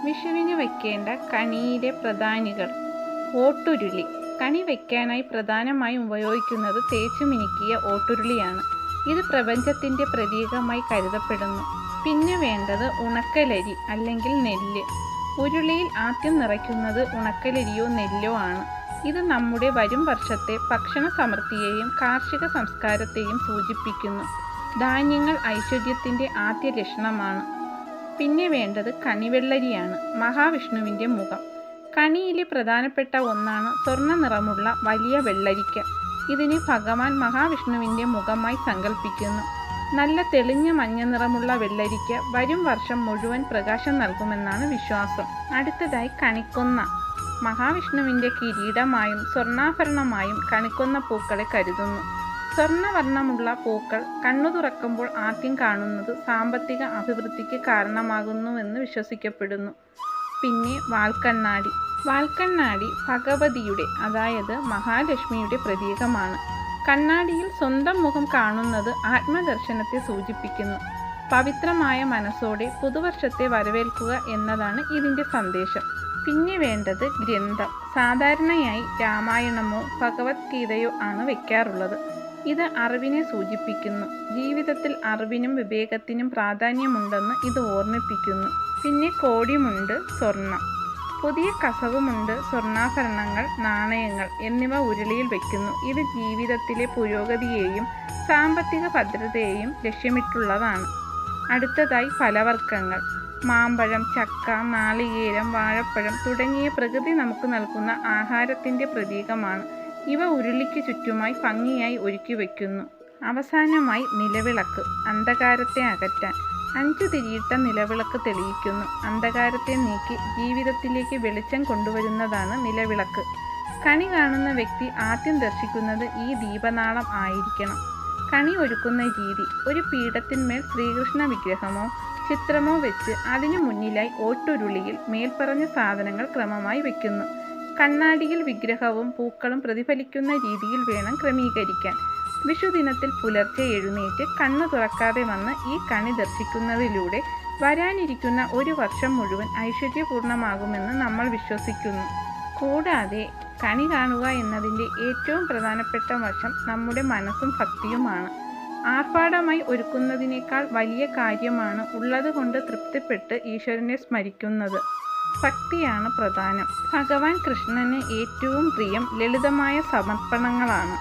വിഷുവിന് വയ്ക്കേണ്ട കണിയിലെ പ്രധാനികൾ. ഓട്ടുരുളി. കണി വയ്ക്കാനായി പ്രധാനമായും ഉപയോഗിക്കുന്നത് തേച്ചു മിനുക്കിയ ഓട്ടുരുളിയാണ്. ഇത് പ്രപഞ്ചത്തിൻ്റെ പ്രതീകമായി കരുതപ്പെടുന്നു. പിന്നെ വേണ്ടത് ഉണക്കലരി അല്ലെങ്കിൽ നെല്ല്. ഉരുളിയിൽ ആദ്യം നിറയ്ക്കുന്നത് ഉണക്കലരിയോ നെല്ലോ ആണ്. ഇത് നമ്മുടെ വരും വർഷത്തെ ഭക്ഷണ സമൃദ്ധിയെയും കാർഷിക സംസ്കാരത്തെയും സൂചിപ്പിക്കുന്നു. ധാന്യങ്ങൾ ഐശ്വര്യത്തിൻ്റെ ആദ്യ ലക്ഷണമാണ്. പിന്നെ വേണ്ടത് കണിവെള്ളരിയാണ്, മഹാവിഷ്ണുവിൻ്റെ മുഖം. കണിയിലെ പ്രധാനപ്പെട്ട ഒന്നാണ് സ്വർണ്ണ നിറമുള്ള വലിയ വെള്ളരിക്ക. ഇതിനെ ഭഗവാൻ മഹാവിഷ്ണുവിൻ്റെ മുഖമായി സങ്കല്പിക്കുന്നു. നല്ല തെളിഞ്ഞ മഞ്ഞ നിറമുള്ള വെള്ളരിക്ക വരും വർഷം മുഴുവൻ പ്രകാശം നൽകുമെന്നാണ് വിശ്വാസം. അടുത്തതായി കണിക്കൊന്ന. മഹാവിഷ്ണുവിൻ്റെ കിരീടമായും സ്വർണ്ണാഭരണമായും കണിക്കൊന്ന പൂക്കളെ കരുതുന്നു. സ്വർണ്ണവർണ്ണമുള്ള പൂക്കൾ കണ്ണു തുറക്കുമ്പോൾ ആദ്യം കാണുന്നത് സാമ്പത്തിക അഭിവൃദ്ധിക്ക് കാരണമാകുന്നുവെന്ന് വിശ്വസിക്കപ്പെടുന്നു. പിന്നെ വാൽക്കണ്ണാടി. വാൽക്കണ്ണാടി ഭഗവതിയുടെ, അതായത് മഹാലക്ഷ്മിയുടെ പ്രതീകമാണ്. കണ്ണാടിയിൽ സ്വന്തം മുഖം കാണുന്നത് ആത്മദർശനത്തെ സൂചിപ്പിക്കുന്നു. പവിത്രമായ മനസ്സോടെ പുതുവർഷത്തെ വരവേൽക്കുക എന്നതാണ് ഇതിൻ്റെ സന്ദേശം. പിന്നെ വേണ്ടത് ഗ്രന്ഥം. സാധാരണയായി രാമായണമോ ഭഗവത്ഗീതയോ ആണ് വയ്ക്കാറുള്ളത്. ഇത് അറിവിനെ സൂചിപ്പിക്കുന്നു. ജീവിതത്തിൽ അറിവിനും വിവേകത്തിനും പ്രാധാന്യമുണ്ടെന്ന് ഇത് ഓർമ്മിപ്പിക്കുന്നു. പിന്നെ കോടിമുണ്ട്, സ്വർണം. പുതിയ കസവുമുണ്ട്, സ്വർണ്ണാഭരണങ്ങൾ, നാണയങ്ങൾ എന്നിവ ഉരുളിയിൽ വയ്ക്കുന്നു. ഇത് ജീവിതത്തിലെ പുരോഗതിയെയും സാമ്പത്തിക ഭദ്രതയെയും ലക്ഷ്യമിട്ടുള്ളതാണ്. അടുത്തതായി ഫലവർഗ്ഗങ്ങൾ. മാമ്പഴം, ചക്ക, നാളികേരം, വാഴപ്പഴം തുടങ്ങിയ പ്രകൃതി നമുക്ക് നൽകുന്ന ആഹാരത്തിൻ്റെ പ്രതീകമാണ്. ഇവ ഉരുളിക്ക് ചുറ്റുമായി ഭംഗിയായി ഒരുക്കി വയ്ക്കുന്നു. അവസാനമായി നിലവിളക്ക്. അന്ധകാരത്തെ അകറ്റാൻ 5 തിരിയിട്ട നിലവിളക്ക് തെളിയിക്കുന്നു. അന്ധകാരത്തെ നീക്കി ജീവിതത്തിലേക്ക് വെളിച്ചം കൊണ്ടുവരുന്നതാണ് നിലവിളക്ക്. കണി കാണുന്ന വ്യക്തി ആദ്യം ദർശിക്കുന്നത് ഈ ദീപനാളം ആയിരിക്കണം. കണി ഒരുക്കുന്ന രീതി. ഒരു പീഠത്തിന്മേൽ ശ്രീകൃഷ്ണ വിഗ്രഹമോ ചിത്രമോ വെച്ച് അതിനു മുന്നിലായി ഓട്ടുരുളിയിൽ മേൽപ്പറഞ്ഞ സാധനങ്ങൾ ക്രമമായി വയ്ക്കുന്നു. കണ്ണാടിയിൽ വിഗ്രഹവും പൂക്കളും പ്രതിഫലിക്കുന്ന രീതിയിൽ വേണം ക്രമീകരിക്കാൻ. വിഷുദിനത്തിൽ പുലർച്ചെ എഴുന്നേറ്റ് കണ്ണു തുറക്കാതെ വന്ന് ഈ കണി ദർശിക്കുന്നതിലൂടെ വരാനിരിക്കുന്ന ഒരു വർഷം മുഴുവൻ ഐശ്വര്യപൂർണ്ണമാകുമെന്ന് നമ്മൾ വിശ്വസിക്കുന്നു. കൂടാതെ കണി കാണുക എന്നതിൻ്റെ ഏറ്റവും പ്രധാനപ്പെട്ട വശം നമ്മുടെ മനസ്സും ഭക്തിയുമാണ്. ആർഭാടമായി ഒരുക്കുന്നതിനേക്കാൾ വലിയ കാര്യമാണ് ഉള്ളതുകൊണ്ട് തൃപ്തിപ്പെട്ട് ഈശ്വരനെ സ്മരിക്കുന്നത്. ഭക്തിയാണ് പ്രധാനം. ഭഗവാൻ കൃഷ്ണന് ഏറ്റവും പ്രിയം ലളിതമായ സമർപ്പണങ്ങളാണ്.